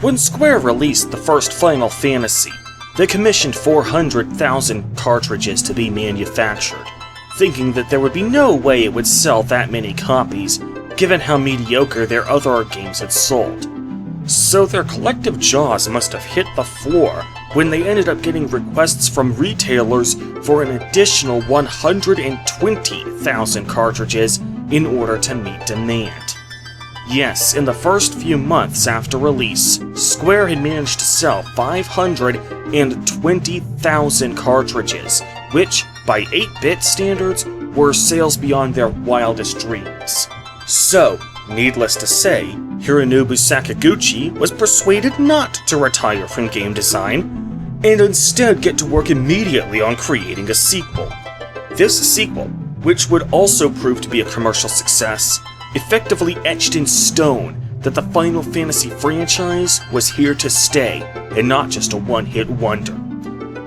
When Square released the first Final Fantasy, they commissioned 400,000 cartridges to be manufactured, thinking that there would be no way it would sell that many copies, given how mediocre their other games had sold. So their collective jaws must have hit the floor when they ended up getting requests from retailers for an additional 120,000 cartridges in order to meet demand. Yes, in the first few months after release, Square had managed to sell 520,000 cartridges, which, by 8-bit standards, were sales beyond their wildest dreams. So, needless to say, Hironobu Sakaguchi was persuaded not to retire from game design, and instead get to work immediately on creating a sequel. This sequel, which would also prove to be a commercial success, effectively etched in stone that the Final Fantasy franchise was here to stay, and not just a one-hit wonder.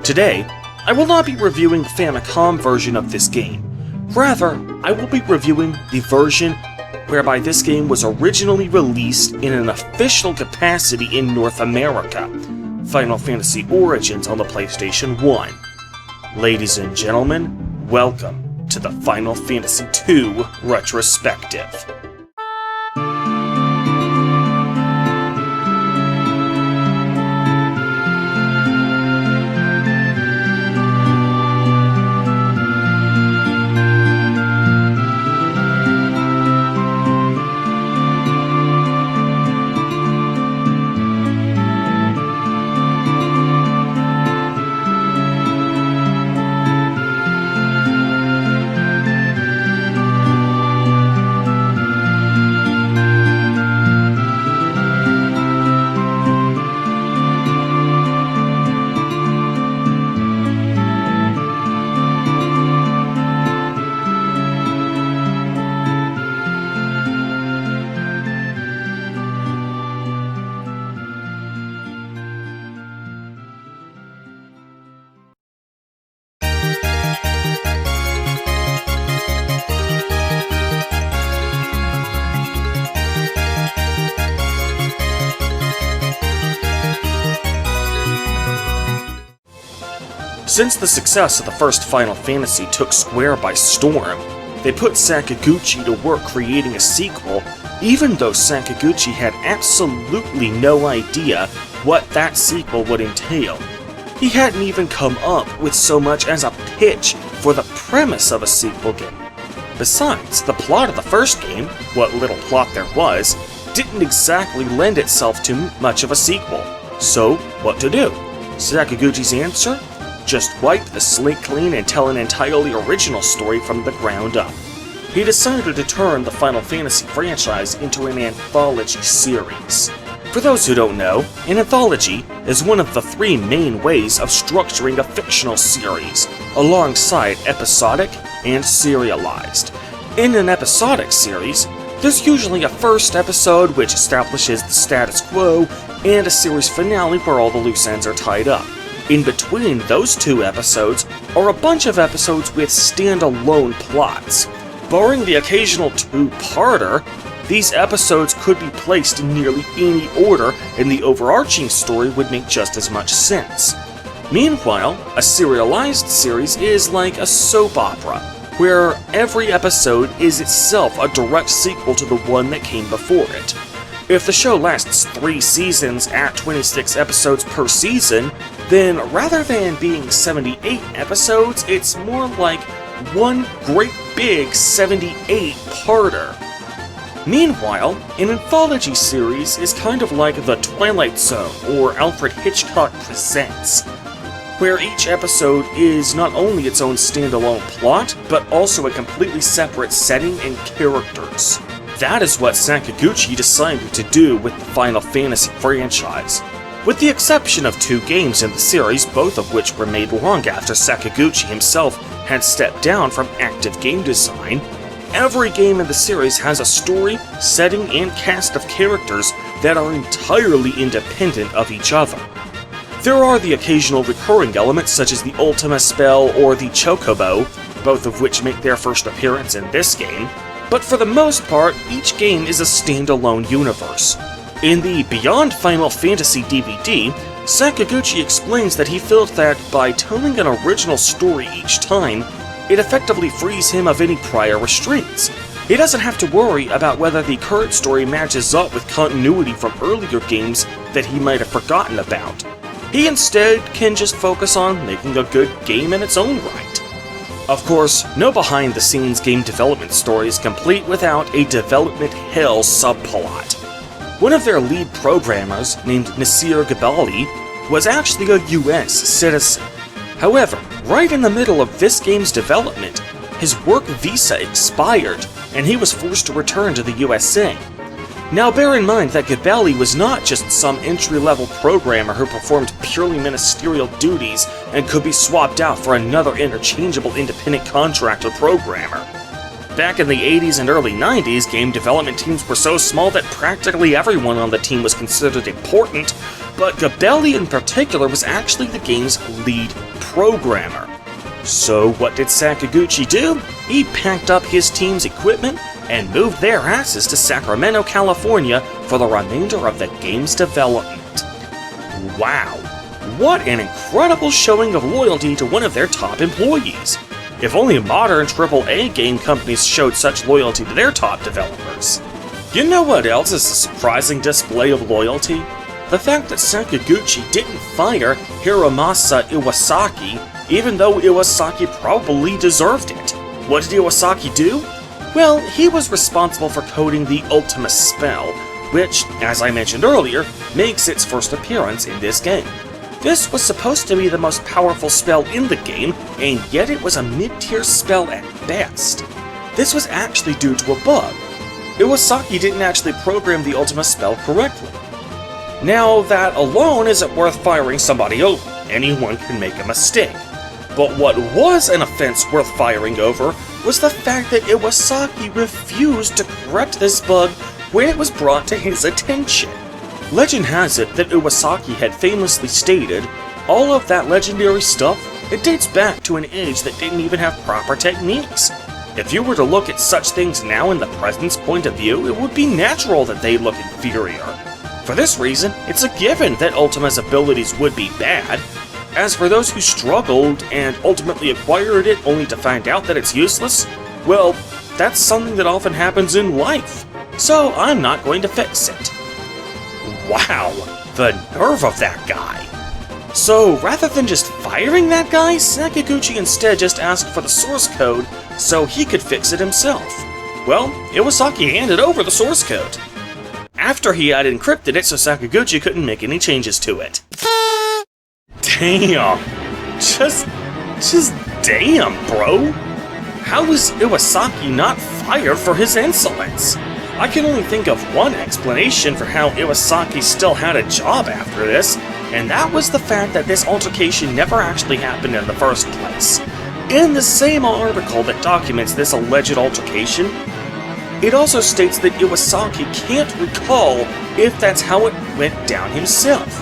Today, I will not be reviewing the Famicom version of this game. Rather, I will be reviewing the version whereby this game was originally released in an official capacity in North America, Final Fantasy Origins on the PlayStation 1. Ladies and gentlemen, welcome to the Final Fantasy II Retrospective. Since the success of the first Final Fantasy took Square by storm, they put Sakaguchi to work creating a sequel, even though Sakaguchi had absolutely no idea what that sequel would entail. He hadn't even come up with so much as a pitch for the premise of a sequel game. Besides, the plot of the first game, what little plot there was, didn't exactly lend itself to much of a sequel. So, what to do? Sakaguchi's answer? Just wipe the slate clean and tell an entirely original story from the ground up. He decided to turn the Final Fantasy franchise into an anthology series. For those who don't know, an anthology is one of the three main ways of structuring a fictional series, alongside episodic and serialized. In an episodic series, there's usually a first episode which establishes the status quo, and a series finale where all the loose ends are tied up. In between those two episodes are a bunch of episodes with standalone plots. Barring the occasional two-parter, these episodes could be placed in nearly any order, and the overarching story would make just as much sense. Meanwhile, a serialized series is like a soap opera, where every episode is itself a direct sequel to the one that came before it. If the show lasts 3 seasons at 26 episodes per season, then rather than being 78 episodes, it's more like one great big 78-parter. Meanwhile, an anthology series is kind of like The Twilight Zone or Alfred Hitchcock Presents, where each episode is not only its own standalone plot, but also a completely separate setting and characters. That is what Sakaguchi decided to do with the Final Fantasy franchise. With the exception of 2 games in the series, both of which were made long after Sakaguchi himself had stepped down from active game design, every game in the series has a story, setting, and cast of characters that are entirely independent of each other. There are the occasional recurring elements such as the Ultima spell or the Chocobo, both of which make their first appearance in this game, but for the most part, each game is a standalone universe. In the Beyond Final Fantasy DVD, Sakaguchi explains that he felt that by telling an original story each time, it effectively frees him of any prior restraints. He doesn't have to worry about whether the current story matches up with continuity from earlier games that he might have forgotten about. He instead can just focus on making a good game in its own right. Of course, no behind-the-scenes game development story is complete without a development hell subplot. One of their lead programmers, named Nasir Gabali, was actually a US citizen. However, right in the middle of this game's development, his work visa expired, and he was forced to return to the USA. Now bear in mind that Gabali was not just some entry-level programmer who performed purely ministerial duties and could be swapped out for another interchangeable independent contractor programmer. Back in the 80s and early 90s, game development teams were so small that practically everyone on the team was considered important, but Gabali in particular was actually the game's lead programmer. So what did Sakaguchi do? He packed up his team's equipment and moved their asses to Sacramento, California for the remainder of the game's development. Wow, what an incredible showing of loyalty to one of their top employees. If only modern AAA game companies showed such loyalty to their top developers. You know what else is a surprising display of loyalty? The fact that Sakaguchi didn't fire Hiromasa Iwasaki, even though Iwasaki probably deserved it. What did Iwasaki do? Well, he was responsible for coding the Ultima spell, which, as I mentioned earlier, makes its first appearance in this game. This was supposed to be the most powerful spell in the game, and yet it was a mid-tier spell at best. This was actually due to a bug. Iwasaki didn't actually program the Ultima spell correctly. Now, that alone isn't worth firing somebody over. Anyone can make a mistake. But what was an offense worth firing over was the fact that Iwasaki refused to correct this bug when it was brought to his attention. Legend has it that Iwasaki had famously stated, all of that legendary stuff, it dates back to an age that didn't even have proper techniques. If you were to look at such things now in the present's point of view, it would be natural that they look inferior. For this reason, it's a given that Ultima's abilities would be bad. As for those who struggled and ultimately acquired it only to find out that it's useless, well, that's something that often happens in life. So I'm not going to fix it. Wow, the nerve of that guy. So rather than just firing that guy, Sakaguchi instead just asked for the source code so he could fix it himself. Well, Iwasaki handed over the source code, after he had encrypted it so Sakaguchi couldn't make any changes to it. Damn. Just damn, bro. How was Iwasaki not fired for his insolence? I can only think of one explanation for how Iwasaki still had a job after this, and that was the fact that this altercation never actually happened in the first place. In the same article that documents this alleged altercation, it also states that Iwasaki can't recall if that's how it went down himself.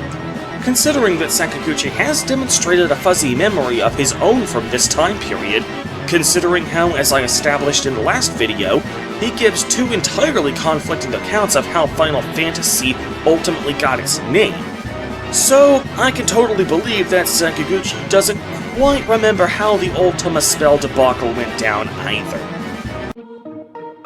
Considering that Sakaguchi has demonstrated a fuzzy memory of his own from this time period, considering how, as I established in the last video, he gives two entirely conflicting accounts of how Final Fantasy ultimately got its name. So, I can totally believe that Sakaguchi doesn't quite remember how the Ultima spell debacle went down either.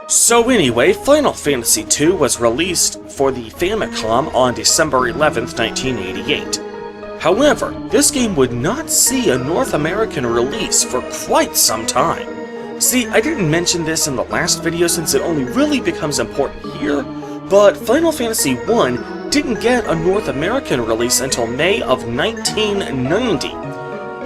So anyway, Final Fantasy II was released for the Famicom on December 11th, 1988. However, this game would not see a North American release for quite some time. See, I didn't mention this in the last video since it only really becomes important here, but Final Fantasy I didn't get a North American release until May of 1990.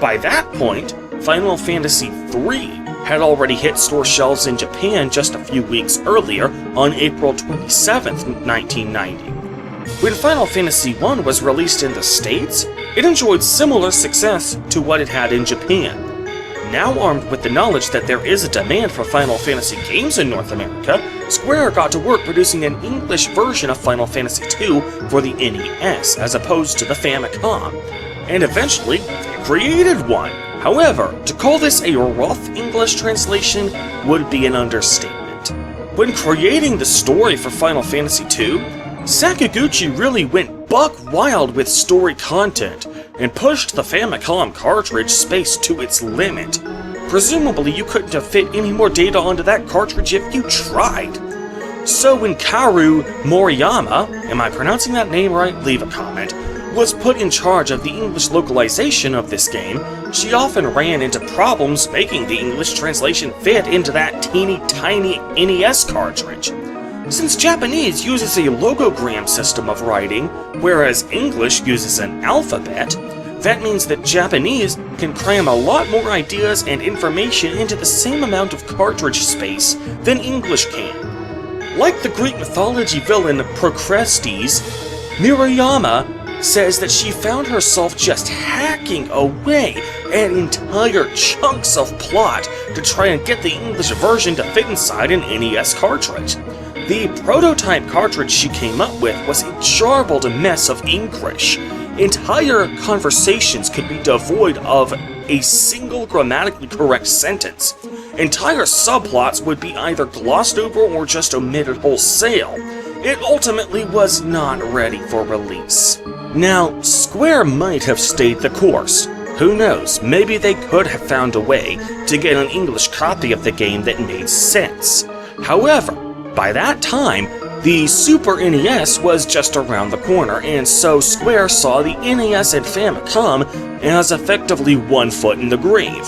By that point, Final Fantasy III had already hit store shelves in Japan just a few weeks earlier on April 27th, 1990. When Final Fantasy I was released in the States, it enjoyed similar success to what it had in Japan. Now armed with the knowledge that there is a demand for Final Fantasy games in North America, Square got to work producing an English version of Final Fantasy II for the NES as opposed to the Famicom, and eventually created one. However, to call this a rough English translation would be an understatement. When creating the story for Final Fantasy II, Sakaguchi really went buck wild with story content and pushed the Famicom cartridge space to its limit. Presumably you couldn't have fit any more data onto that cartridge if you tried. So when Kaoru Moriyama, am I pronouncing that name right? Leave a comment, was put in charge of the English localization of this game, she often ran into problems making the English translation fit into that teeny tiny NES cartridge. Since Japanese uses a logogram system of writing, whereas English uses an alphabet, that means that Japanese can cram a lot more ideas and information into the same amount of cartridge space than English can. Like the Greek mythology villain Procrustes, Murayama says that she found herself just hacking away at entire chunks of plot to try and get the English version to fit inside an NES cartridge. The prototype cartridge she came up with was a jarbled mess of English. Entire conversations could be devoid of a single grammatically correct sentence. Entire subplots would be either glossed over or just omitted wholesale. It ultimately was not ready for release. Now, Square might have stayed the course. Who knows, maybe they could have found a way to get an English copy of the game that made sense. However, by that time, the Super NES was just around the corner, and so Square saw the NES and Famicom as effectively one foot in the grave.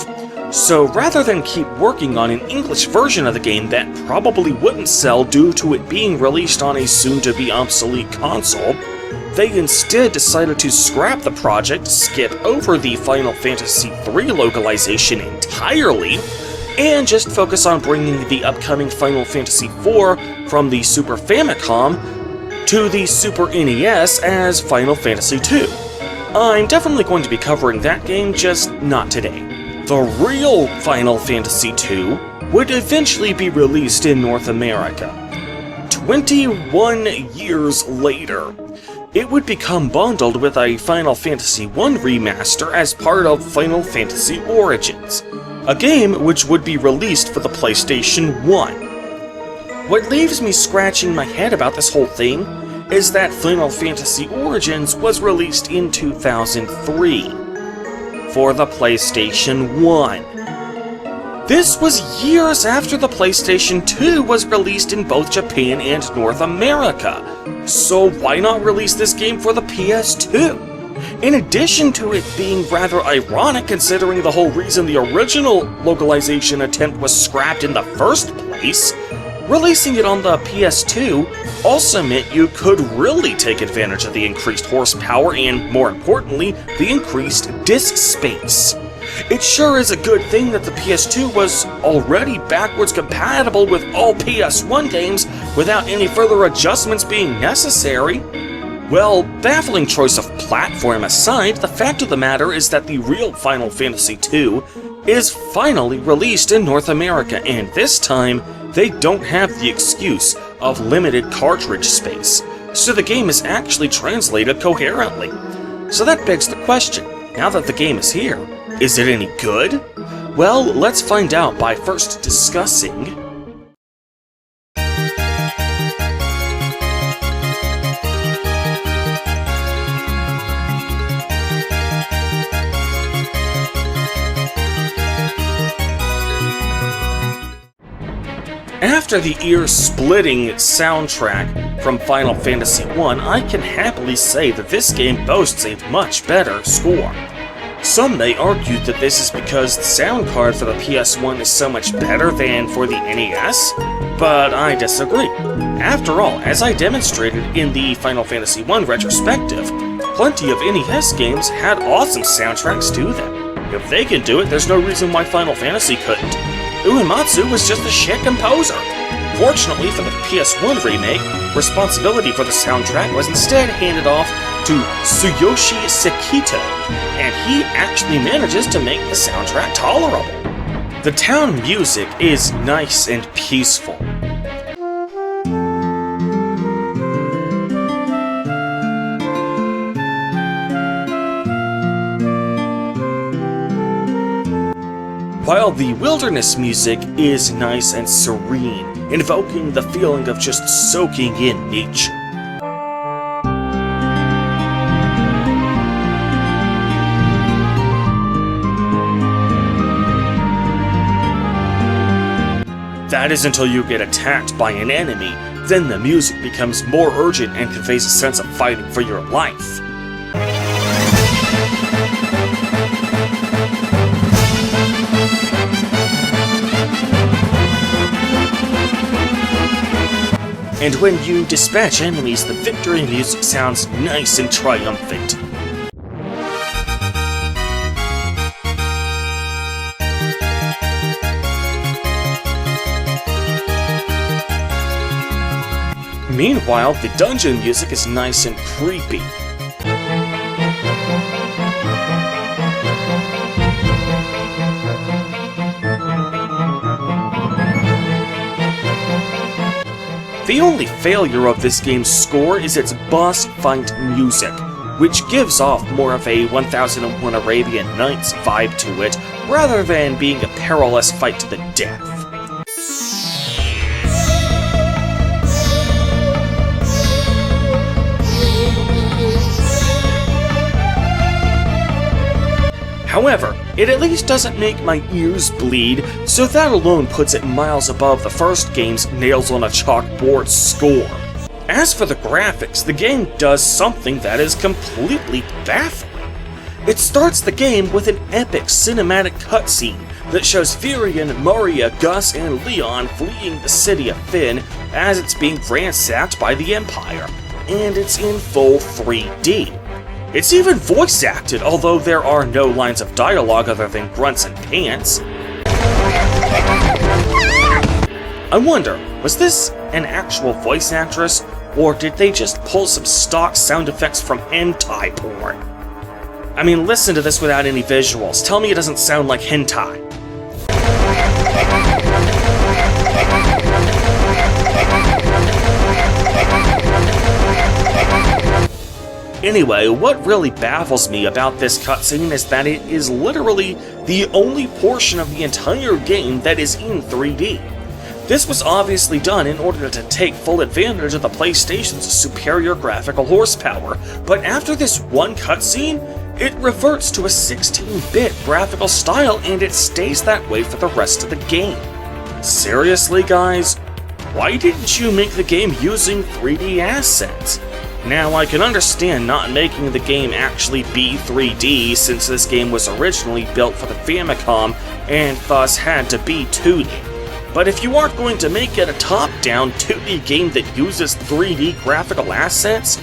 So rather than keep working on an English version of the game that probably wouldn't sell due to it being released on a soon-to-be obsolete console, they instead decided to scrap the project, skip over the Final Fantasy III localization entirely, and just focus on bringing the upcoming Final Fantasy IV from the Super Famicom to the Super NES as Final Fantasy II. I'm definitely going to be covering that game, just not today. The real Final Fantasy II would eventually be released in North America. 21 years later, it would become bundled with a Final Fantasy I remaster as part of Final Fantasy Origins, a game which would be released for the PlayStation 1. What leaves me scratching my head about this whole thing is that Final Fantasy Origins was released in 2003 for the PlayStation 1. This was years after the PlayStation 2 was released in both Japan and North America, so why not release this game for the PS2? In addition to it being rather ironic considering the whole reason the original localization attempt was scrapped in the first place, releasing it on the PS2 also meant you could really take advantage of the increased horsepower and, more importantly, the increased disk space. It sure is a good thing that the PS2 was already backwards compatible with all PS1 games without any further adjustments being necessary. Well, baffling choice of platform aside, the fact of the matter is that the real Final Fantasy II is finally released in North America, and this time, they don't have the excuse of limited cartridge space, so the game is actually translated coherently. So that begs the question, now that the game is here, is it any good? Well, let's find out by first discussing After the ear-splitting soundtrack from Final Fantasy I, I can happily say that this game boasts a much better score. Some may argue that this is because the sound card for the PS1 is so much better than for the NES, but I disagree. After all, as I demonstrated in the Final Fantasy I retrospective, plenty of NES games had awesome soundtracks to them. If they can do it, there's no reason why Final Fantasy couldn't. Uematsu was just a shit composer. Fortunately for the PS1 remake, responsibility for the soundtrack was instead handed off to Tsuyoshi Sekito, and he actually manages to make the soundtrack tolerable. The town music is nice and peaceful. While the wilderness music is nice and serene, invoking the feeling of just soaking in nature. That is until you get attacked by an enemy, then the music becomes more urgent and conveys a sense of fighting for your life. And when you dispatch enemies, the victory music sounds nice and triumphant. Meanwhile, the dungeon music is nice and creepy. The only failure of this game's score is its boss fight music, which gives off more of a 1001 Arabian Nights vibe to it, rather than being a perilous fight to the death. However, it at least doesn't make my ears bleed, so that alone puts it miles above the first game's nails-on-a-chalkboard score. As for the graphics, the game does something that is completely baffling. It starts the game with an epic cinematic cutscene that shows Virion, Maria, Gus, and Leon fleeing the city of Fynn as it's being ransacked by the Empire, and it's in full 3D. It's even voice acted, although there are no lines of dialogue other than grunts and pants. I wonder, was this an actual voice actress, or did they just pull some stock sound effects from hentai porn? I mean, listen to this without any visuals. Tell me it doesn't sound like hentai. Anyway, what really baffles me about this cutscene is that it is literally the only portion of the entire game that is in 3D. This was obviously done in order to take full advantage of the PlayStation's superior graphical horsepower, but after this one cutscene, it reverts to a 16-bit graphical style and it stays that way for the rest of the game. Seriously, guys? Why didn't you make the game using 3D assets? Now, I can understand not making the game actually be 3D since this game was originally built for the Famicom and thus had to be 2D. But if you aren't going to make it a top-down 2D game that uses 3D graphical assets,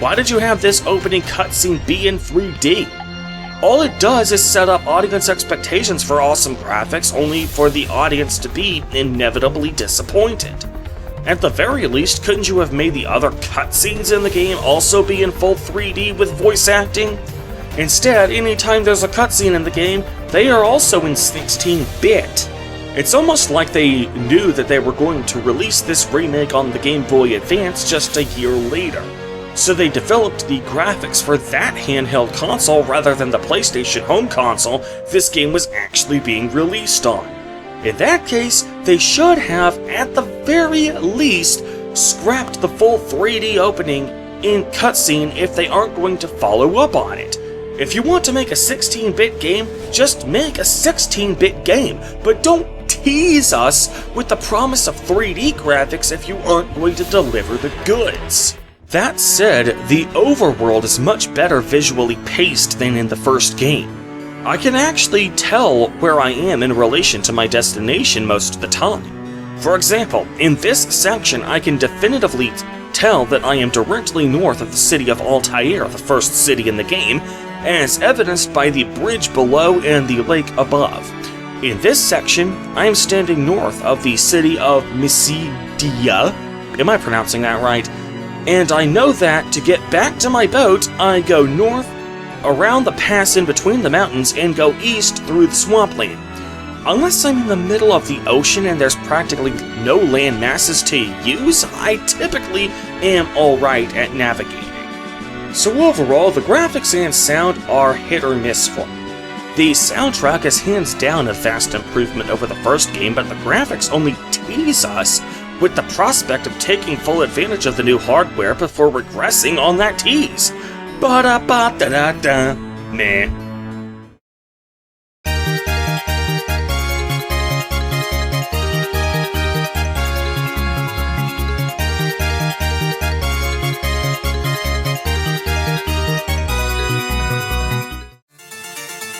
why did you have this opening cutscene be in 3D? All it does is set up audience expectations for awesome graphics, only for the audience to be inevitably disappointed. At the very least, couldn't you have made the other cutscenes in the game also be in full 3D with voice acting? Instead, anytime there's a cutscene in the game, they are also in 16-bit. It's almost like they knew that they were going to release this remake on the Game Boy Advance just a year later, so they developed the graphics for that handheld console rather than the PlayStation home console this game was actually being released on. In that case, they should have, at the very least, scrapped the full 3D opening in cutscene if they aren't going to follow up on it. If you want to make a 16-bit game, just make a 16-bit game, but don't tease us with the promise of 3D graphics if you aren't going to deliver the goods. That said, the overworld is much better visually paced than in the first game. I can actually tell where I am in relation to my destination most of the time. For example, in this section I can definitively tell that I am directly north of the city of Altair, the first city in the game, as evidenced by the bridge below and the lake above. In this section, I am standing north of the city of Mysidia. Am I pronouncing that right? And I know that to get back to my boat, I go north, around the pass in between the mountains, and go east through the swampland. Unless I'm in the middle of the ocean and there's practically no land masses to use, I typically am alright at navigating. So overall, the graphics and sound are hit or miss for me. The soundtrack is hands down a vast improvement over the first game, but the graphics only tease us with the prospect of taking full advantage of the new hardware before regressing on that tease. Ba-da-ba-da-da-da. Meh.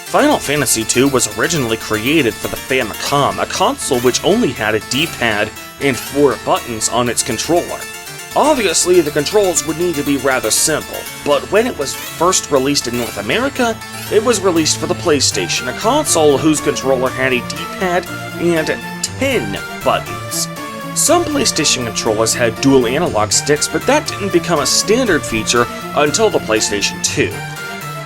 Final Fantasy II was originally created for the Famicom, a console which only had a D-pad and 4 buttons on its controller. Obviously, the controls would need to be rather simple, but when it was first released in North America, it was released for the PlayStation, a console whose controller had a D-pad and 10 buttons. Some PlayStation controllers had dual analog sticks, but that didn't become a standard feature until the PlayStation 2.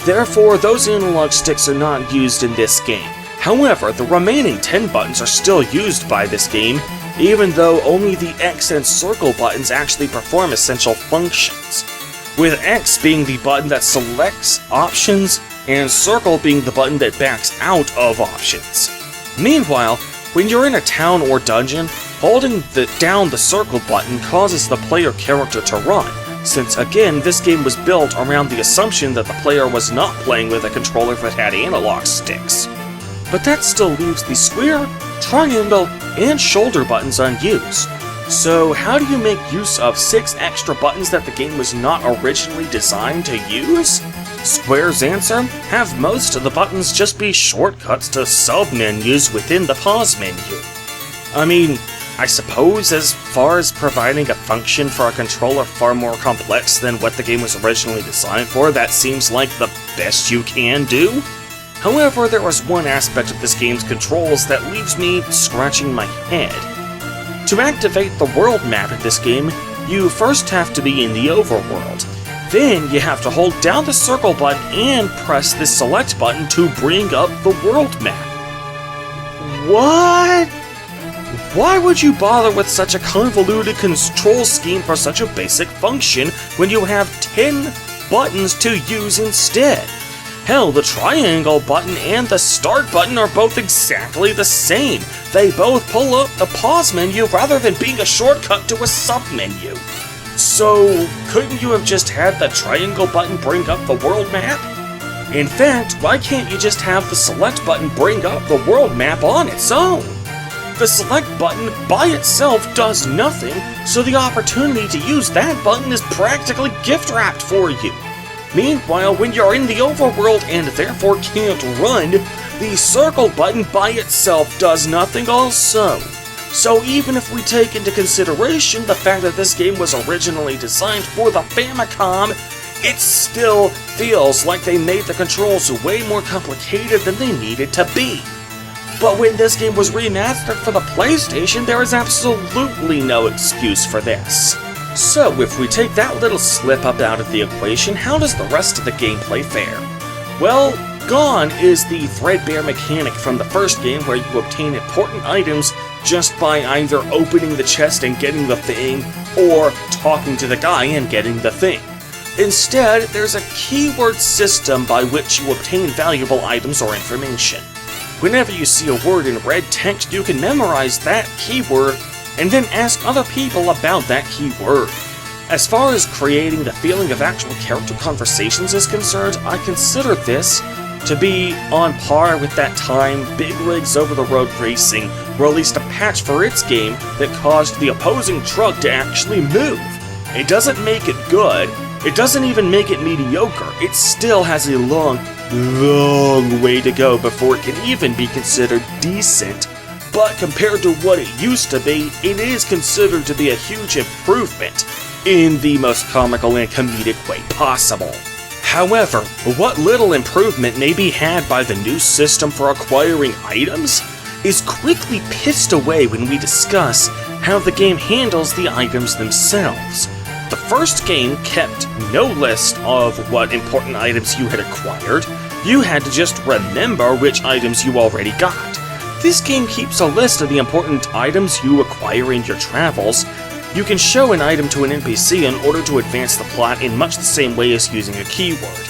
Therefore, those analog sticks are not used in this game. However, the remaining 10 buttons are still used by this game, even though only the X and circle buttons actually perform essential functions, with X being the button that selects options and circle being the button that backs out of options. Meanwhile, when you're in a town or dungeon, holding down the circle button causes the player character to run, since again this game was built around the assumption that the player was not playing with a controller that had analog sticks. But that still leaves the square, triangle, and shoulder buttons unused. So how do you make use of 6 extra buttons that the game was not originally designed to use? Square's answer? Have most of the buttons just be shortcuts to sub-menus within the pause menu. I mean, I suppose as far as providing a function for a controller far more complex than what the game was originally designed for, that seems like the best you can do. However, there was one aspect of this game's controls that leaves me scratching my head. To activate the world map in this game, you first have to be in the overworld. Then you have to hold down the circle button and press the select button to bring up the world map. What? Why would you bother with such a convoluted control scheme for such a basic function when you have 10 buttons to use instead? Hell, the triangle button and the start button are both exactly the same. They both pull up the pause menu rather than being a shortcut to a sub-menu. So, couldn't you have just had the triangle button bring up the world map? In fact, why can't you just have the select button bring up the world map on its own? The select button by itself does nothing, so the opportunity to use that button is practically gift-wrapped for you. Meanwhile, when you're in the overworld and therefore can't run, the circle button by itself does nothing also. So even if we take into consideration the fact that this game was originally designed for the Famicom, it still feels like they made the controls way more complicated than they needed to be. But when this game was remastered for the PlayStation, there is absolutely no excuse for this. So, if we take that little slip-up out of the equation, how does the rest of the gameplay fare? Well, gone is the threadbare mechanic from the first game where you obtain important items just by either opening the chest and getting the thing, or talking to the guy and getting the thing. Instead, there's a keyword system by which you obtain valuable items or information. Whenever you see a word in red text, you can memorize that keyword and then ask other people about that keyword. As far as creating the feeling of actual character conversations is concerned, I consider this to be on par with that time Big Leagues Over the Road Racing released a patch for its game that caused the opposing truck to actually move. It doesn't make it good, it doesn't even make it mediocre, it still has a long way to go before it can even be considered decent. But compared to what it used to be, it is considered to be a huge improvement in the most comical and comedic way possible. However, what little improvement may be had by the new system for acquiring items is quickly pissed away when we discuss how the game handles the items themselves. The first game kept no list of what important items you had acquired. You had to just remember which items you already got. This game keeps a list of the important items you acquire in your travels. You can show an item to an NPC in order to advance the plot in much the same way as using a keyword.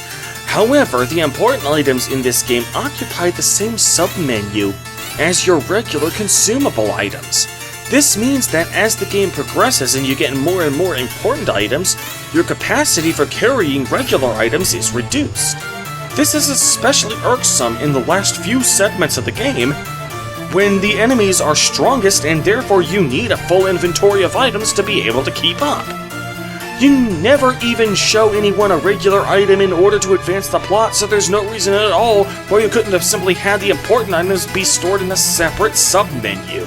However, the important items in this game occupy the same sub-menu as your regular consumable items. This means that as the game progresses and you get more and more important items, your capacity for carrying regular items is reduced. This is especially irksome in the last few segments of the game, when the enemies are strongest and therefore you need a full inventory of items to be able to keep up. You never even show anyone a regular item in order to advance the plot, so there's no reason at all why you couldn't have simply had the important items be stored in a separate sub-menu.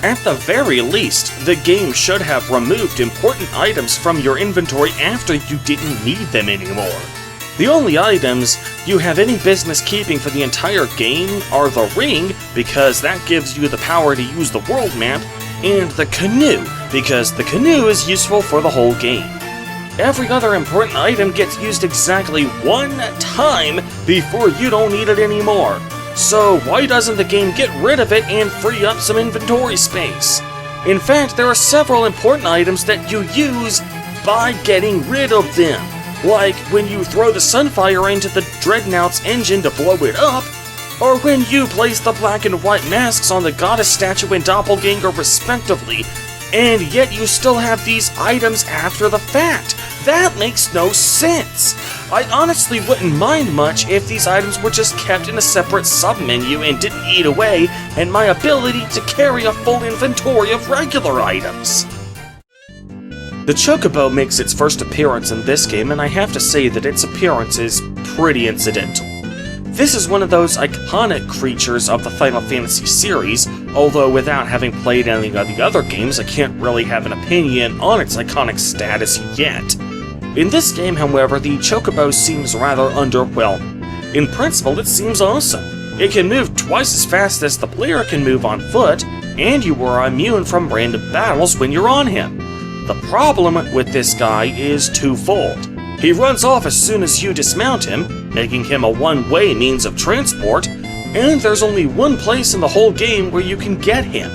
At the very least, the game should have removed important items from your inventory after you didn't need them anymore. The only items you have any business keeping for the entire game are the ring, because that gives you the power to use the world map, and the canoe, because the canoe is useful for the whole game. Every other important item gets used exactly one time before you don't need it anymore. So why doesn't the game get rid of it and free up some inventory space? In fact, there are several important items that you use by getting rid of them. Like when you throw the Sunfire into the Dreadnought's engine to blow it up, or when you place the black and white masks on the Goddess statue and Doppelganger respectively, and yet you still have these items after the fact. That makes no sense. I honestly wouldn't mind much if these items were just kept in a separate sub-menu and didn't eat away at my ability to carry a full inventory of regular items. The Chocobo makes its first appearance in this game, and I have to say that its appearance is pretty incidental. This is one of those iconic creatures of the Final Fantasy series, although without having played any of the other games, I can't really have an opinion on its iconic status yet. In this game, however, the Chocobo seems rather underwhelming. In principle, it seems awesome. It can move twice as fast as the player can move on foot, and you are immune from random battles when you're on him. The problem with this guy is twofold. He runs off as soon as you dismount him, making him a one-way means of transport, and there's only one place in the whole game where you can get him.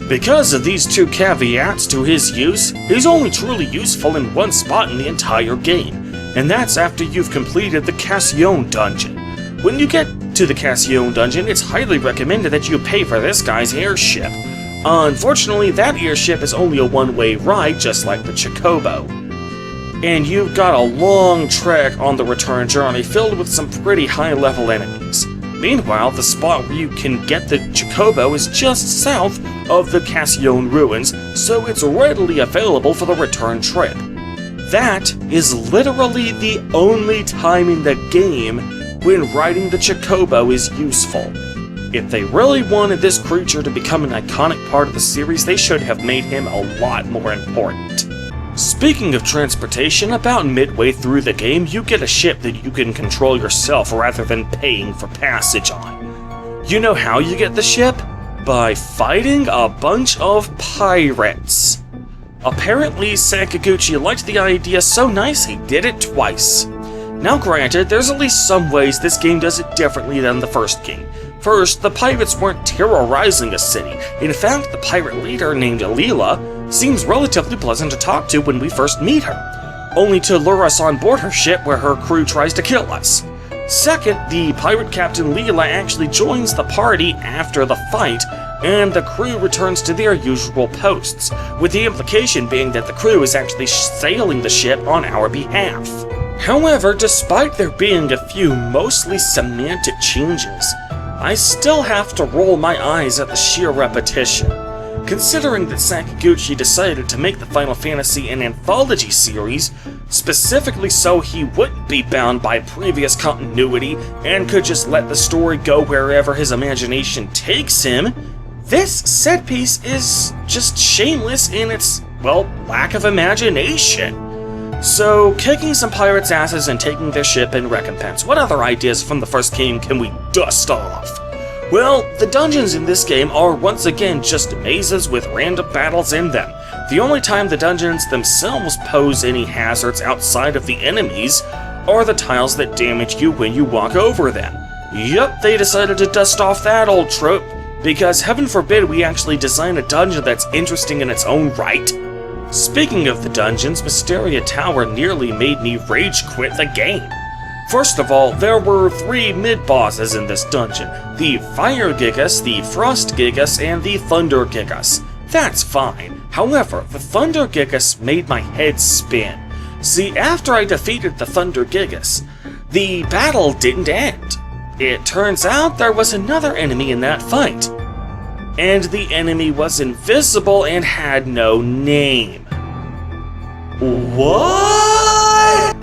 Because of these two caveats to his use, he's only truly useful in one spot in the entire game, and that's after you've completed the Cassillon dungeon. When you get to the Cassillon dungeon, it's highly recommended that you pay for this guy's airship. Unfortunately, that airship is only a one-way ride, just like the Chocobo. And you've got a long trek on the return journey filled with some pretty high-level enemies. Meanwhile, the spot where you can get the Chocobo is just south of the Cassillon ruins, so it's readily available for the return trip. That is literally the only time in the game when riding the Chocobo is useful. If they really wanted this creature to become an iconic part of the series, they should have made him a lot more important. Speaking of transportation, about midway through the game, you get a ship that you can control yourself rather than paying for passage on. You know how you get the ship? By fighting a bunch of pirates. Apparently, Sakaguchi liked the idea so nice he did it twice. Now granted, there's at least some ways this game does it differently than the first game. First, the pirates weren't terrorizing a city. In fact, the pirate leader named Leela seems relatively pleasant to talk to when we first meet her, only to lure us on board her ship where her crew tries to kill us. Second, the pirate captain Leela actually joins the party after the fight, and the crew returns to their usual posts, with the implication being that the crew is actually sailing the ship on our behalf. However, despite there being a few mostly semantic changes, I still have to roll my eyes at the sheer repetition. Considering that Sakaguchi decided to make the Final Fantasy an anthology series, specifically so he wouldn't be bound by previous continuity and could just let the story go wherever his imagination takes him, this set piece is just shameless in its, well, lack of imagination. So, kicking some pirates' asses and taking their ship in recompense, what other ideas from the first game can we dust off? Well, the dungeons in this game are once again just mazes with random battles in them. The only time the dungeons themselves pose any hazards outside of the enemies are the tiles that damage you when you walk over them. Yup, they decided to dust off that old trope, because heaven forbid we actually design a dungeon that's interesting in its own right. Speaking of the dungeons, Mysteria Tower nearly made me rage quit the game. First of all, there were 3 mid-bosses in this dungeon: the Fire Gigas, the Frost Gigas, and the Thunder Gigas. That's fine. However, the Thunder Gigas made my head spin. See, after I defeated the Thunder Gigas, the battle didn't end. It turns out there was another enemy in that fight. And the enemy was invisible and had no name. What?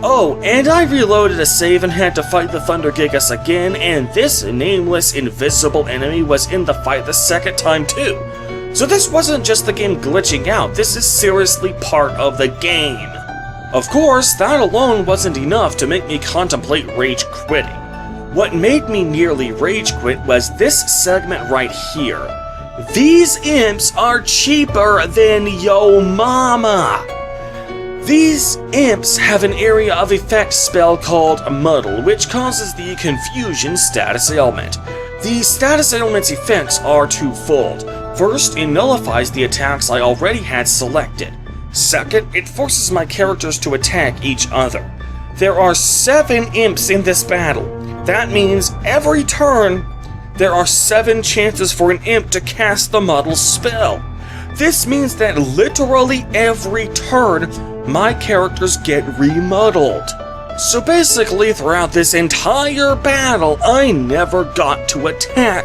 Oh, and I reloaded a save and had to fight the Thunder Gigas again, and this nameless invisible enemy was in the fight the second time too. So this wasn't just the game glitching out, this is seriously part of the game. Of course, that alone wasn't enough to make me contemplate rage quitting. What made me nearly rage quit was this segment right here. These imps are cheaper than yo mama! These imps have an area of effect spell called Muddle, which causes the Confusion status ailment. The status ailment's effects are twofold. First, it nullifies the attacks I already had selected. Second, it forces my characters to attack each other. There are 7 imps in this battle. That means every turn, there are 7 chances for an imp to cast the Muddle spell. This means that literally every turn, my characters get remuddled. So basically, throughout this entire battle, I never got to attack,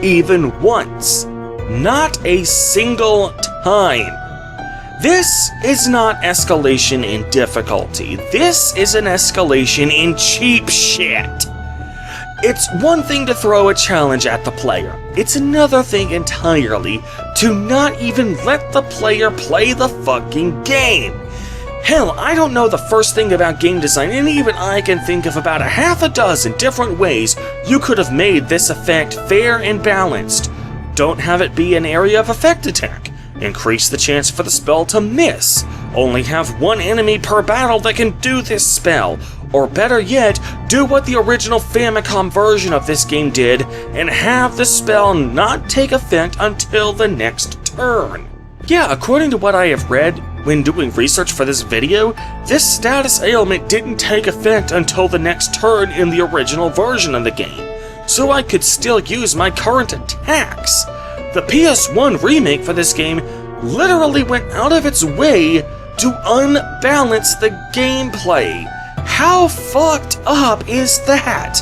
even once. Not a single time. This is not escalation in difficulty. This is an escalation in cheap shit. It's one thing to throw a challenge at the player. It's another thing entirely to not even let the player play the fucking game. Hell, I don't know the first thing about game design, and even I can think of about a half a dozen different ways you could have made this effect fair and balanced. Don't have it be an area of effect attack. Increase the chance for the spell to miss. Only have one enemy per battle that can do this spell. Or better yet, do what the original Famicom version of this game did, and have the spell not take effect until the next turn. Yeah, according to what I have read, when doing research for this video, this status ailment didn't take effect until the next turn in the original version of the game, so I could still use my current attacks. The PS1 remake for this game literally went out of its way to unbalance the gameplay. How fucked up is that?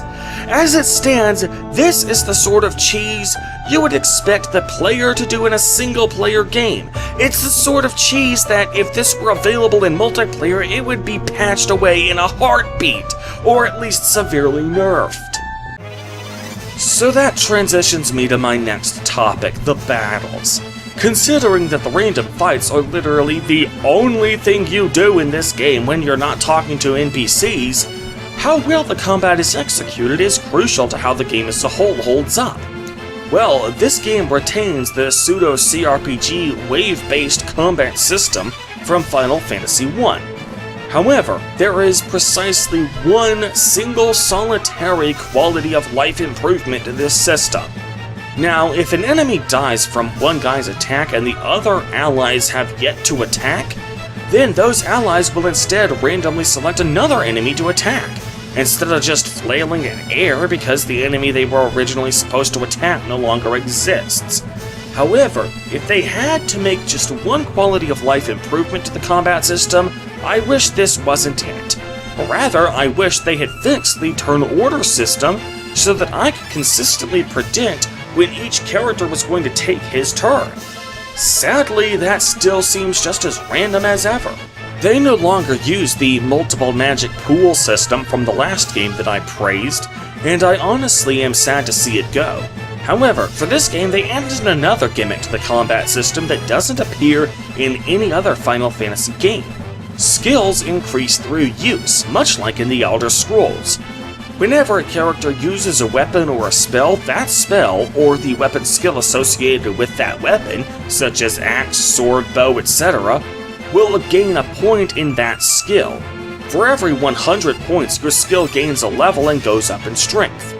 As it stands, this is the sort of cheese you would expect the player to do in a single-player game. It's the sort of cheese that, if this were available in multiplayer, it would be patched away in a heartbeat, or at least severely nerfed. So that transitions me to my next topic, the battles. Considering that the random fights are literally the only thing you do in this game when you're not talking to NPCs, how well the combat is executed is crucial to how the game as a whole holds up. Well, this game retains the pseudo-CRPG wave-based combat system from Final Fantasy I. However, there is precisely one single solitary quality of life improvement to this system. Now, if an enemy dies from one guy's attack and the other allies have yet to attack, then those allies will instead randomly select another enemy to attack, instead of just flailing in air because the enemy they were originally supposed to attack no longer exists. However, if they had to make just one quality of life improvement to the combat system, I wish this wasn't it. Or rather, I wish they had fixed the turn order system so that I could consistently predict when each character was going to take his turn. Sadly, that still seems just as random as ever. They no longer use the multiple magic pool system from the last game that I praised, and I honestly am sad to see it go. However, for this game they added another gimmick to the combat system that doesn't appear in any other Final Fantasy game. Skills increase through use, much like in the Elder Scrolls. Whenever a character uses a weapon or a spell, that spell, or the weapon skill associated with that weapon, such as axe, sword, bow, etc., will gain a point in that skill. For every 100 points, your skill gains a level and goes up in strength.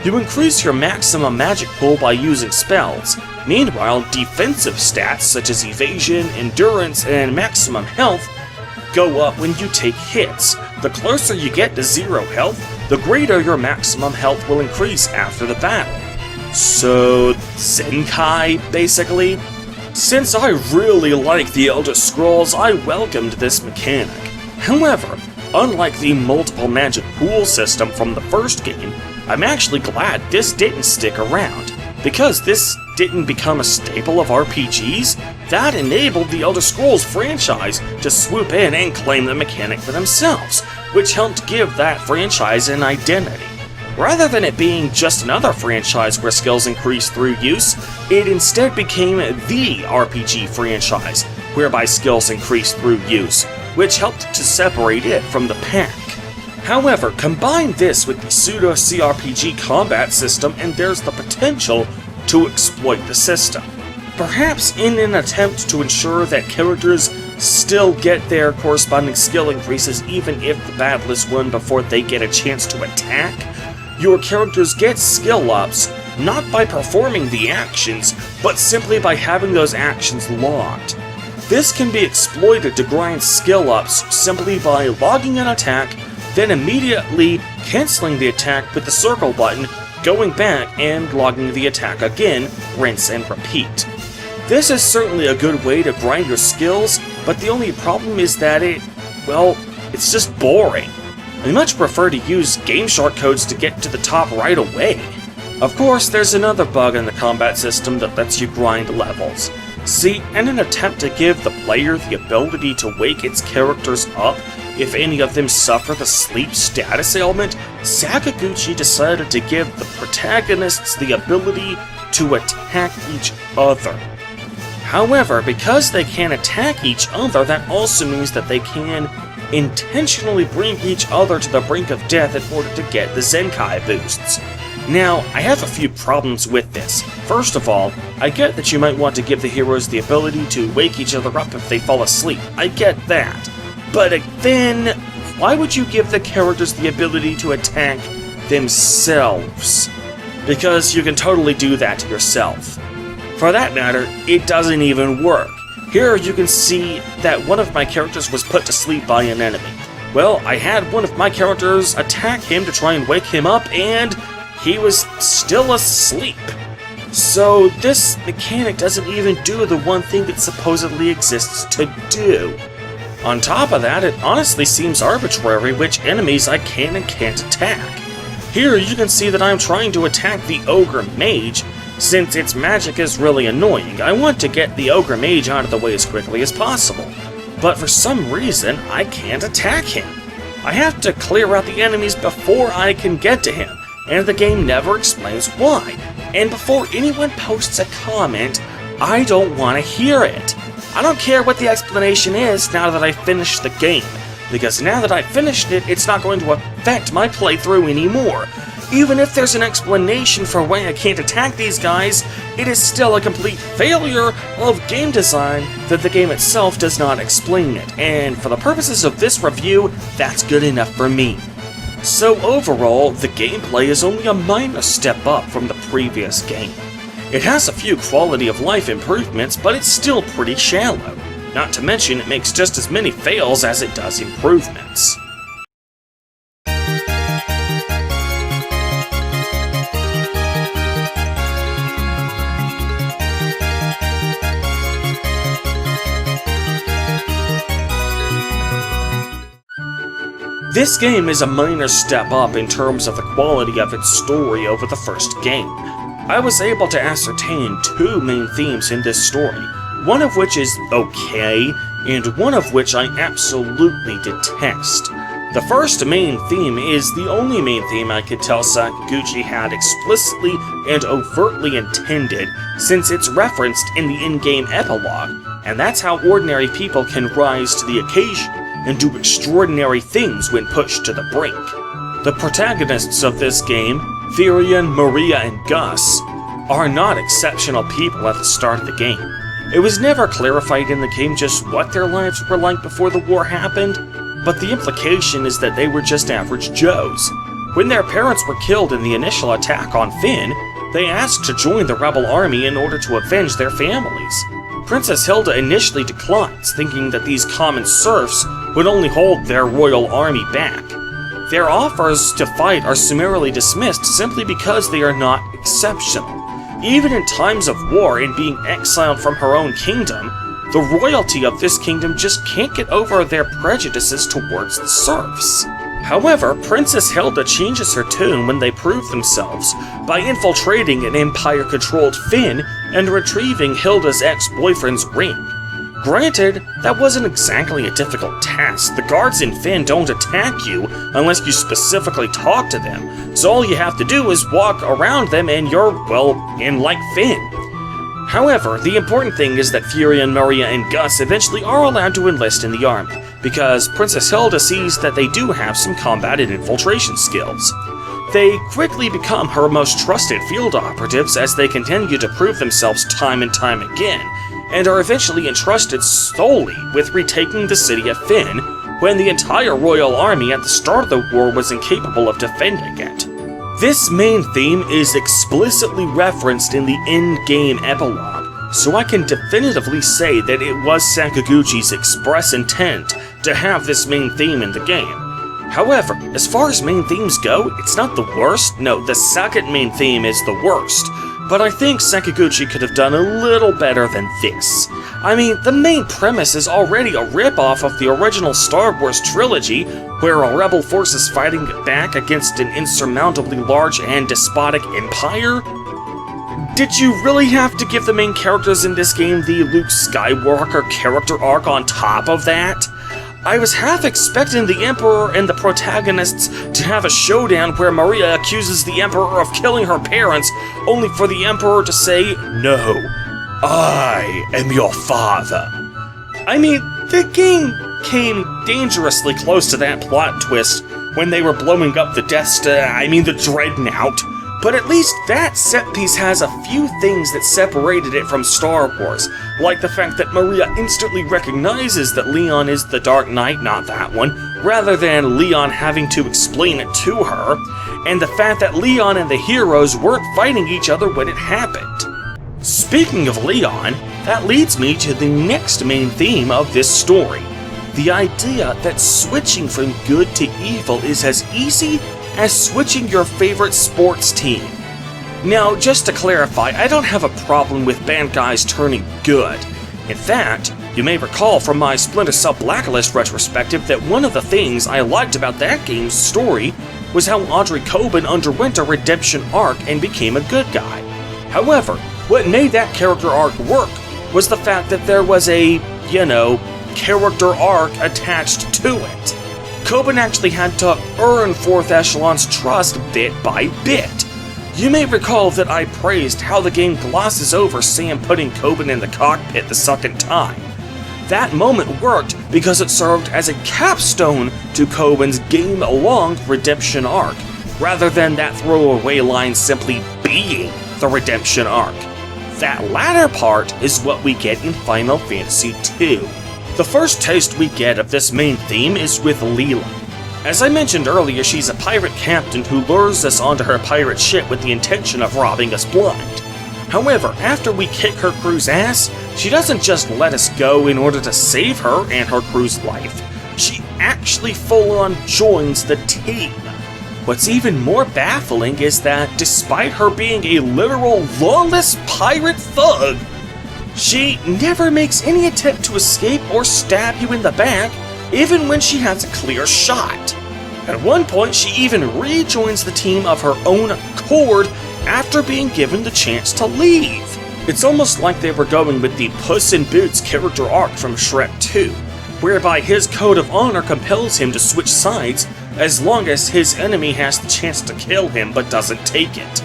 You increase your maximum magic pool by using spells. Meanwhile, defensive stats such as evasion, endurance, and maximum health go up when you take hits. The closer you get to 0 health, the greater your maximum health will increase after the battle. So, Zenkai, basically? Since I really like the Elder Scrolls, I welcomed this mechanic. However, unlike the multiple magic pool system from the first game, I'm actually glad this didn't stick around, because this didn't become a staple of RPGs, that enabled the Elder Scrolls franchise to swoop in and claim the mechanic for themselves, which helped give that franchise an identity. Rather than it being just another franchise where skills increase through use, it instead became the RPG franchise, whereby skills increase through use, which helped to separate it from the pack. However, combine this with the pseudo-CRPG combat system and there's the potential to exploit the system. Perhaps in an attempt to ensure that characters still get their corresponding skill increases even if the battle is won before they get a chance to attack, your characters get skill ups not by performing the actions, but simply by having those actions logged. This can be exploited to grind skill ups simply by logging an attack, then immediately canceling the attack with the circle button, going back and logging the attack again, rinse and repeat. This is certainly a good way to grind your skills, but the only problem is that it's just boring. I much prefer to use game shortcodes to get to the top right away. Of course, there's another bug in the combat system that lets you grind levels. See, in an attempt to give the player the ability to wake its characters up if any of them suffer the sleep status ailment, Sakaguchi decided to give the protagonists the ability to attack each other. However, because they can attack each other, that also means that they can intentionally bring each other to the brink of death in order to get the Zenkai boosts. Now, I have a few problems with this. First of all, I get that you might want to give the heroes the ability to wake each other up if they fall asleep. I get that. But then, why would you give the characters the ability to attack themselves? Because you can totally do that to yourself. For that matter, it doesn't even work. Here you can see that one of my characters was put to sleep by an enemy. Well, I had one of my characters attack him to try and wake him up, and he was still asleep. So this mechanic doesn't even do the one thing it supposedly exists to do. On top of that, it honestly seems arbitrary which enemies I can and can't attack. Here you can see that I'm trying to attack the Ogre Mage. Since its magic is really annoying, I want to get the Ogre Mage out of the way as quickly as possible. But for some reason, I can't attack him. I have to clear out the enemies before I can get to him, and the game never explains why. And before anyone posts a comment, I don't want to hear it. I don't care what the explanation is now that I've finished the game, because now that I've finished it, it's not going to affect my playthrough anymore. Even if there's an explanation for why I can't attack these guys, it is still a complete failure of game design that the game itself does not explain it, and for the purposes of this review, that's good enough for me. So overall, the gameplay is only a minor step up from the previous game. It has a few quality of life improvements, but it's still pretty shallow. Not to mention, it makes just as many fails as it does improvements. This game is a minor step up in terms of the quality of its story over the first game. I was able to ascertain two main themes in this story, one of which is okay, and one of which I absolutely detest. The first main theme is the only main theme I could tell Sakaguchi had explicitly and overtly intended, since it's referenced in the in-game epilogue, and that's how ordinary people can rise to the occasion and do extraordinary things when pushed to the brink. The protagonists of this game, Therian, Maria, and Gus, are not exceptional people at the start of the game. It was never clarified in the game just what their lives were like before the war happened, but the implication is that they were just average Joes. When their parents were killed in the initial attack on Fynn, they asked to join the rebel army in order to avenge their families. Princess Hilda initially declines, thinking that these common serfs would only hold their royal army back. Their offers to fight are summarily dismissed simply because they are not exceptional. Even in times of war and being exiled from her own kingdom, the royalty of this kingdom just can't get over their prejudices towards the serfs. However, Princess Hilda changes her tune when they prove themselves by infiltrating an Empire-controlled Fynn and retrieving Hilda's ex-boyfriend's ring. Granted, that wasn't exactly a difficult task. The guards in Finn don't attack you unless you specifically talk to them, so all you have to do is walk around them and you're, well, in like Finn. However, the important thing is that Furia, Maria, and Gus eventually are allowed to enlist in the army, because Princess Hilda sees that they do have some combat and infiltration skills. They quickly become her most trusted field operatives as they continue to prove themselves time and time again, and are eventually entrusted solely with retaking the city of Finn, when the entire royal army at the start of the war was incapable of defending it. This main theme is explicitly referenced in the end-game epilogue, so I can definitively say that it was Sakaguchi's express intent to have this main theme in the game. However, as far as main themes go, it's not the worst. No, the second main theme is the worst, but I think Sakaguchi could have done a little better than this. I mean, the main premise is already a ripoff of the original Star Wars trilogy, where a rebel force is fighting back against an insurmountably large and despotic empire. Did you really have to give the main characters in this game the Luke Skywalker character arc on top of that? I was half expecting the Emperor and the protagonists to have a showdown where Maria accuses the Emperor of killing her parents, only for the Emperor to say, "No, I am your father." I mean, the game came dangerously close to that plot twist when they were blowing up the the Dreadnought. But at least that set piece has a few things that separated it from Star Wars, like the fact that Maria instantly recognizes that Leon is the Dark Knight, not that one, rather than Leon having to explain it to her, and the fact that Leon and the heroes weren't fighting each other when it happened. Speaking of Leon, that leads me to the next main theme of this story. The idea that switching from good to evil is as easy as switching your favorite sports team. Now, just to clarify, I don't have a problem with bad guys turning good. In fact, you may recall from my Splinter Cell Blacklist retrospective that one of the things I liked about that game's story was how Audrey Coben underwent a redemption arc and became a good guy. However, what made that character arc work was the fact that there was a, character arc attached to it. Coben actually had to earn 4th Echelon's trust bit by bit. You may recall that I praised how the game glosses over Sam putting Coben in the cockpit the second time. That moment worked because it served as a capstone to Coben's game-long redemption arc, rather than that throwaway line simply being the redemption arc. That latter part is what we get in Final Fantasy II. The first taste we get of this main theme is with Leela. As I mentioned earlier, she's a pirate captain who lures us onto her pirate ship with the intention of robbing us blind. However, after we kick her crew's ass, she doesn't just let us go in order to save her and her crew's life. She actually full-on joins the team. What's even more baffling is that despite her being a literal lawless pirate thug, she never makes any attempt to escape or stab you in the back, even when she has a clear shot. At one point, she even rejoins the team of her own accord after being given the chance to leave. It's almost like they were going with the Puss in Boots character arc from Shrek 2, whereby his code of honor compels him to switch sides as long as his enemy has the chance to kill him but doesn't take it.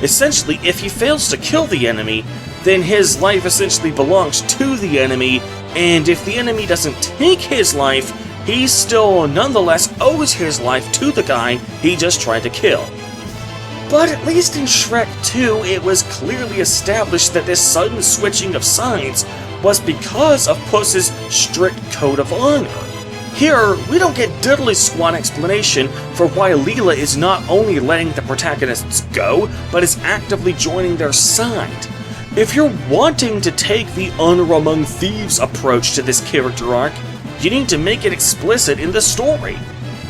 Essentially, if he fails to kill the enemy, then his life essentially belongs to the enemy, and if the enemy doesn't take his life, he still nonetheless owes his life to the guy he just tried to kill. But at least in Shrek 2, it was clearly established that this sudden switching of sides was because of Puss's strict code of honor. Here, we don't get diddly squat explanation for why Leela is not only letting the protagonists go, but is actively joining their side. If you're wanting to take the honor among thieves approach to this character arc, you need to make it explicit in the story.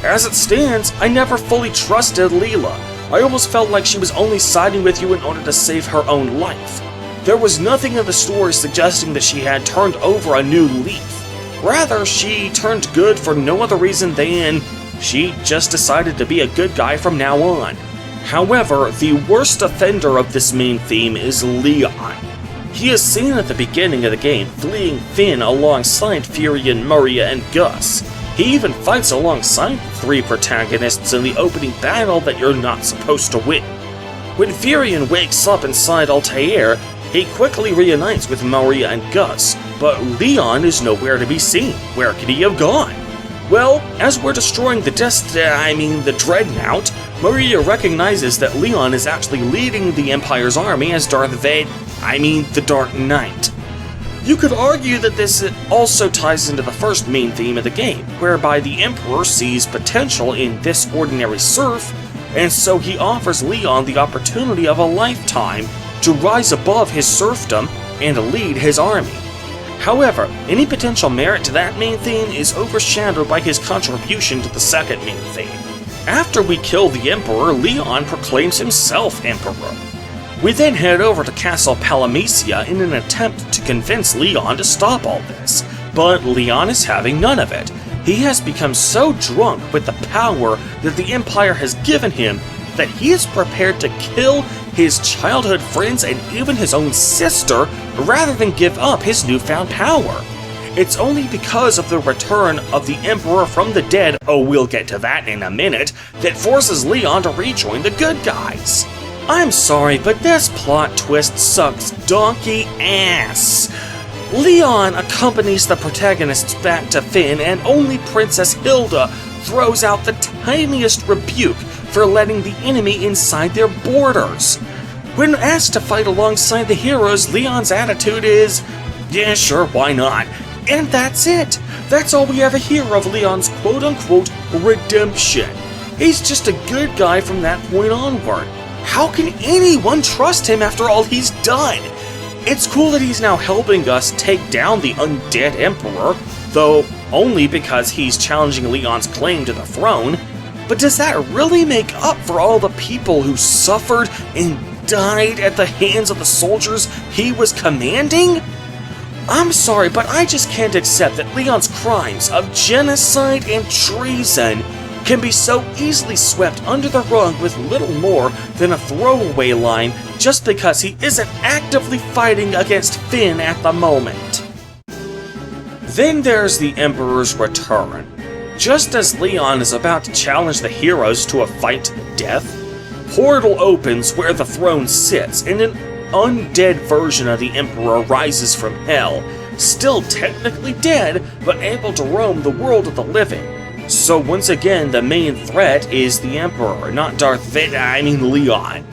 As it stands, I never fully trusted Leela. I almost felt like she was only siding with you in order to save her own life. There was nothing in the story suggesting that she had turned over a new leaf. Rather, she turned good for no other reason than she just decided to be a good guy from now on. However, the worst offender of this main theme is Leon. He is seen at the beginning of the game fleeing Finn alongside Furion, Maria, and Gus. He even fights alongside the three protagonists in the opening battle that you're not supposed to win. When Furion wakes up inside Altair, he quickly reunites with Maria and Gus, but Leon is nowhere to be seen. Where could he have gone? Well, as we're destroying the Dreadnought, Maria recognizes that Leon is actually leading the Empire's army as the Dark Knight. You could argue that this also ties into the first main theme of the game, whereby the Emperor sees potential in this ordinary serf, and so he offers Leon the opportunity of a lifetime to rise above his serfdom and lead his army. However, any potential merit to that main theme is overshadowed by his contribution to the second main theme. After we kill the Emperor, Leon proclaims himself Emperor. We then head over to Castle Palamecia in an attempt to convince Leon to stop all this, but Leon is having none of it. He has become so drunk with the power that the Empire has given him that he is prepared to kill his childhood friends and even his own sister rather than give up his newfound power. It's only because of the return of the Emperor from the dead, oh we'll get to that in a minute, that forces Leon to rejoin the good guys. I'm sorry, but this plot twist sucks donkey ass. Leon accompanies the protagonists back to Finn, and only Princess Hilda throws out the tiniest rebuke for letting the enemy inside their borders. When asked to fight alongside the heroes, Leon's attitude is, yeah, sure, why not? And that's it. That's all we ever hear of Leon's quote-unquote redemption. He's just a good guy from that point onward. How can anyone trust him after all he's done? It's cool that he's now helping us take down the undead Emperor, though only because he's challenging Leon's claim to the throne. But does that really make up for all the people who suffered and died at the hands of the soldiers he was commanding? I'm sorry, but I just can't accept that Leon's crimes of genocide and treason can be so easily swept under the rug with little more than a throwaway line just because he isn't actively fighting against Finn at the moment. Then there's the Emperor's return. Just as Leon is about to challenge the heroes to a fight to the death, portal opens where the throne sits, and an undead version of the Emperor rises from hell, still technically dead, but able to roam the world of the living. So once again, the main threat is the Emperor, not Leon.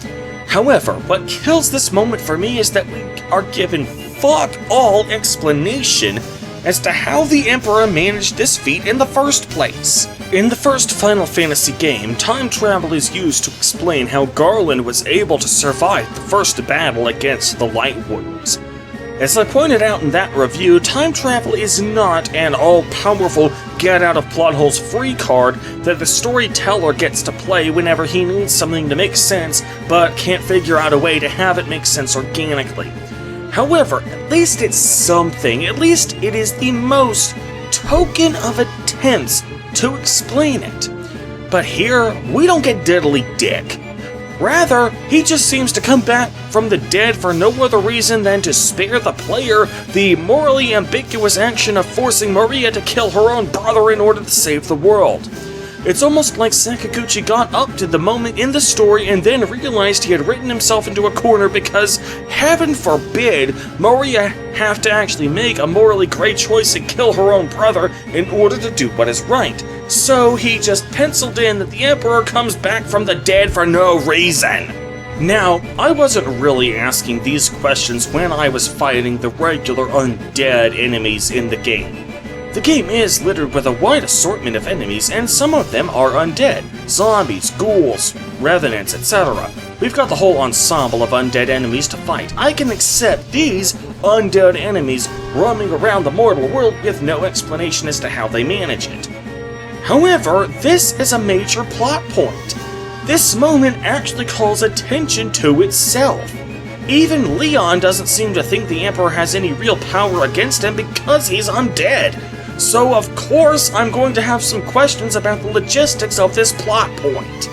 However, what kills this moment for me is that we are given fuck all explanation as to how the Emperor managed this feat in the first place. In the first Final Fantasy game, time travel is used to explain how Garland was able to survive the first battle against the Lightwounds. As I pointed out in that review, time travel is not an all-powerful get-out-of-plot-holes free card that the storyteller gets to play whenever he needs something to make sense, but can't figure out a way to have it make sense organically. However, at least it's something. At least it is the most token of attempts to explain it. But here, we don't get diddly dick. Rather, he just seems to come back from the dead for no other reason than to spare the player the morally ambiguous action of forcing Maria to kill her own brother in order to save the world. It's almost like Sakaguchi got up to the moment in the story and then realized he had written himself into a corner because, heaven forbid, Maria have to actually make a morally great choice and kill her own brother in order to do what is right. So he just penciled in that the Emperor comes back from the dead for no reason. Now, I wasn't really asking these questions when I was fighting the regular undead enemies in the game. The game is littered with a wide assortment of enemies, and some of them are undead. Zombies, ghouls, revenants, etc. We've got the whole ensemble of undead enemies to fight. I can accept these undead enemies roaming around the mortal world with no explanation as to how they manage it. However, this is a major plot point. This moment actually calls attention to itself. Even Leon doesn't seem to think the Emperor has any real power against him because he's undead. So of course I'm going to have some questions about the logistics of this plot point.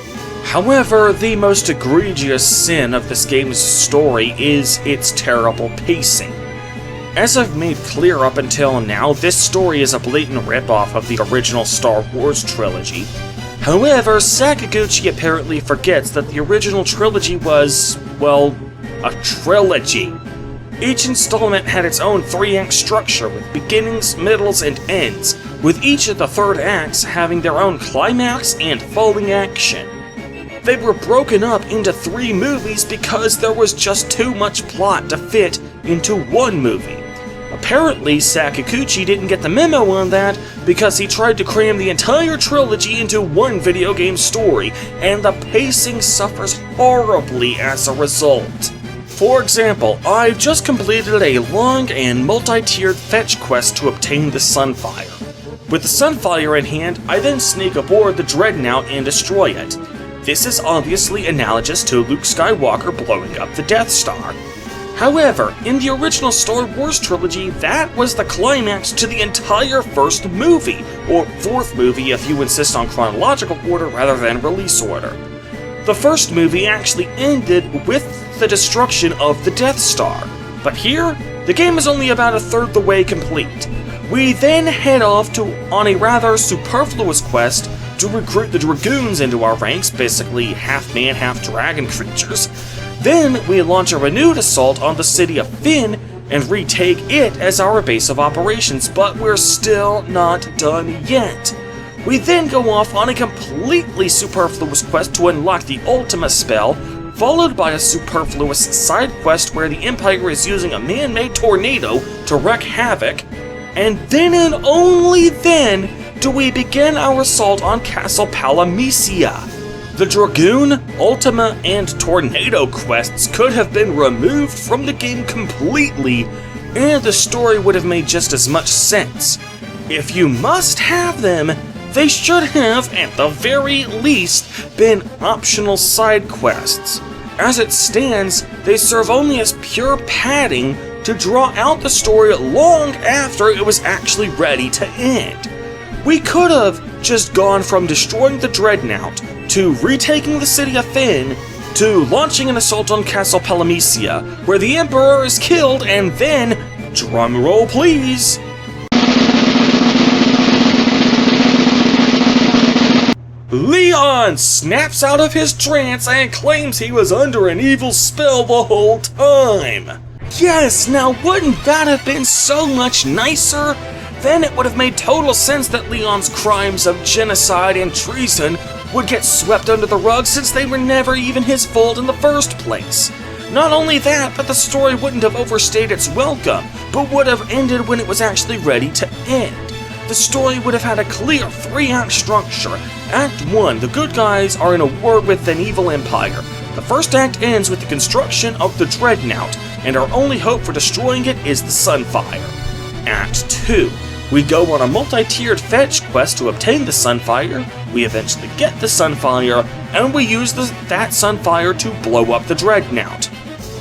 However, the most egregious sin of this game's story is its terrible pacing. As I've made clear up until now, this story is a blatant ripoff of the original Star Wars trilogy. However, Sakaguchi apparently forgets that the original trilogy was, well, a trilogy. Each installment had its own 3-act structure with beginnings, middles, and ends, with each of the 3rd acts having their own climax and falling action. They were broken up into 3 movies because there was just too much plot to fit into one movie. Apparently, Sakaguchi didn't get the memo on that because he tried to cram the entire trilogy into one video game story, and the pacing suffers horribly as a result. For example, I've just completed a long and multi-tiered fetch quest to obtain the Sunfire. With the Sunfire in hand, I then sneak aboard the Dreadnought and destroy it. This is obviously analogous to Luke Skywalker blowing up the Death Star. However, in the original Star Wars trilogy, that was the climax to the entire first movie, or 4th movie if you insist on chronological order rather than release order. The first movie actually ended with the destruction of the Death Star, but here, the game is only about a third the way complete. We then head off on a rather superfluous quest to recruit the Dragoons into our ranks, basically half-man, half-dragon creatures. Then we launch a renewed assault on the city of Fynn and retake it as our base of operations, but we're still not done yet. We then go off on a completely superfluous quest to unlock the Ultima spell, followed by a superfluous side quest where the Empire is using a man-made tornado to wreak havoc, and then and only then do we begin our assault on Castle Palamisia. The Dragoon, Ultima, and Tornado quests could have been removed from the game completely, and the story would have made just as much sense. If you must have them, they should have, at the very least, been optional side quests. As it stands, they serve only as pure padding to draw out the story long after it was actually ready to end. We could have just gone from destroying the Dreadnought, to retaking the city of Fynn, to launching an assault on Castle Palamisia, where the Emperor is killed, and then, drumroll please, Leon snaps out of his trance and claims he was under an evil spell the whole time. Yes, now wouldn't that have been so much nicer? Then it would have made total sense that Leon's crimes of genocide and treason would get swept under the rug since they were never even his fault in the first place. Not only that, but the story wouldn't have overstayed its welcome, but would have ended when it was actually ready to end. The story would have had a clear 3-act structure. Act 1, the good guys are in a war with an evil empire. The first act ends with the construction of the Dreadnought, and our only hope for destroying it is the Sunfire. Act 2, we go on a multi-tiered fetch quest to obtain the Sunfire, we eventually get the Sunfire, and we use that Sunfire to blow up the Dreadnought.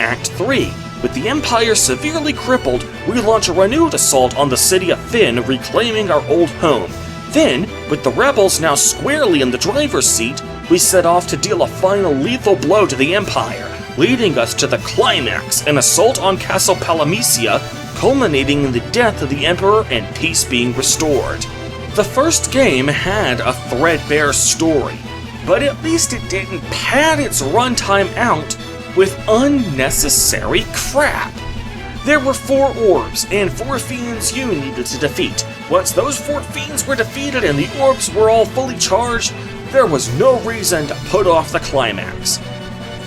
Act 3, with the Empire severely crippled, we launch a renewed assault on the city of Fynn, reclaiming our old home. Then, with the rebels now squarely in the driver's seat, we set off to deal a final lethal blow to the Empire, leading us to the climax, an assault on Castle Palamisia, culminating in the death of the Emperor and peace being restored. The first game had a threadbare story, but at least it didn't pad its runtime out with unnecessary crap. There were 4 orbs and 4 fiends you needed to defeat. Once those 4 fiends were defeated and the orbs were all fully charged, there was no reason to put off the climax.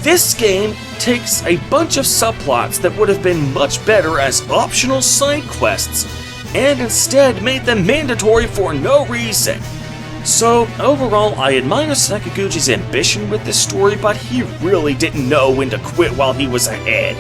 This game takes a bunch of subplots that would have been much better as optional side quests, and instead made them mandatory for no reason. So, overall, I admire Sakaguchi's ambition with this story, but he really didn't know when to quit while he was ahead.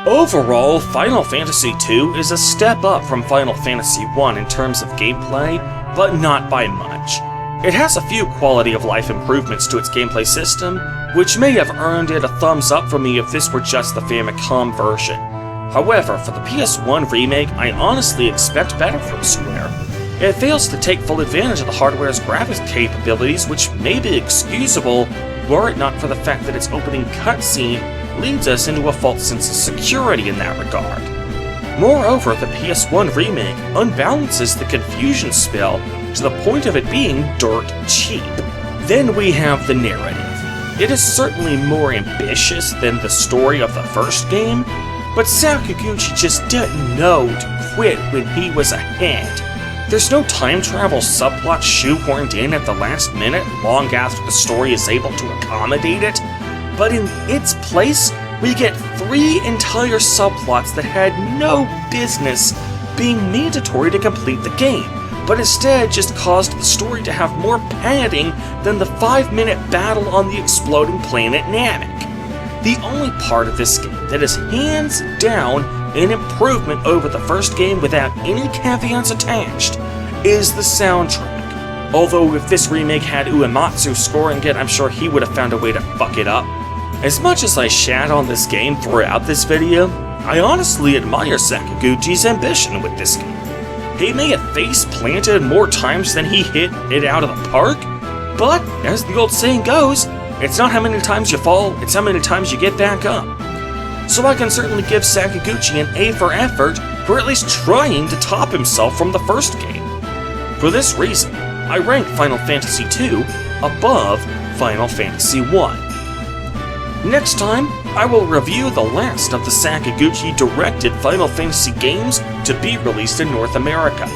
Overall, Final Fantasy II is a step up from Final Fantasy I in terms of gameplay, but not by much. It has a few quality of life improvements to its gameplay system, which may have earned it a thumbs up from me if this were just the Famicom version. However, for the PS1 remake, I honestly expect better from Square. It fails to take full advantage of the hardware's graphics capabilities, which may be excusable were it not for the fact that its opening cutscene leads us into a false sense of security in that regard. Moreover, the PS1 remake unbalances the confusion spell to the point of it being dirt cheap. Then we have the narrative. It is certainly more ambitious than the story of the first game, but Sakaguchi just didn't know to quit when he was ahead. There's no time travel subplot shoehorned in at the last minute long after the story is able to accommodate it, but in its place, we get 3 entire subplots that had no business being mandatory to complete the game, but instead just caused the story to have more padding than the 5-minute battle on the exploding planet Namek. The only part of this game that is hands down an improvement over the first game without any caveats attached is the soundtrack. Although if this remake had Uematsu scoring it, I'm sure he would have found a way to fuck it up. As much as I shat on this game throughout this video, I honestly admire Sakaguchi's ambition with this game. He may have face-planted more times than he hit it out of the park, but as the old saying goes, it's not how many times you fall, it's how many times you get back up. So I can certainly give Sakaguchi an A for effort for at least trying to top himself from the first game. For this reason, I rank Final Fantasy II above Final Fantasy I. Next time, I will review the last of the Sakaguchi-directed Final Fantasy games to be released in North America,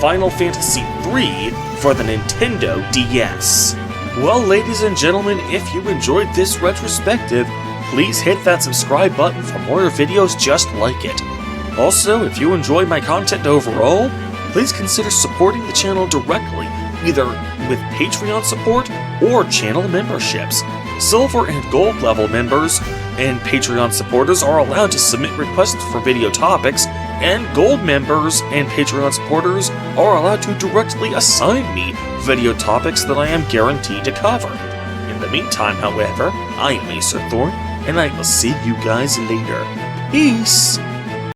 Final Fantasy III for the Nintendo DS. Well, ladies and gentlemen, if you enjoyed this retrospective, please hit that subscribe button for more videos just like it. Also, if you enjoy my content overall, please consider supporting the channel directly, either with Patreon support or channel memberships. Silver and Gold level members and Patreon supporters are allowed to submit requests for video topics, and Gold members and Patreon supporters are allowed to directly assign me video topics that I am guaranteed to cover. In the meantime, however, I am Acer Thorn, and I will see you guys later. Peace!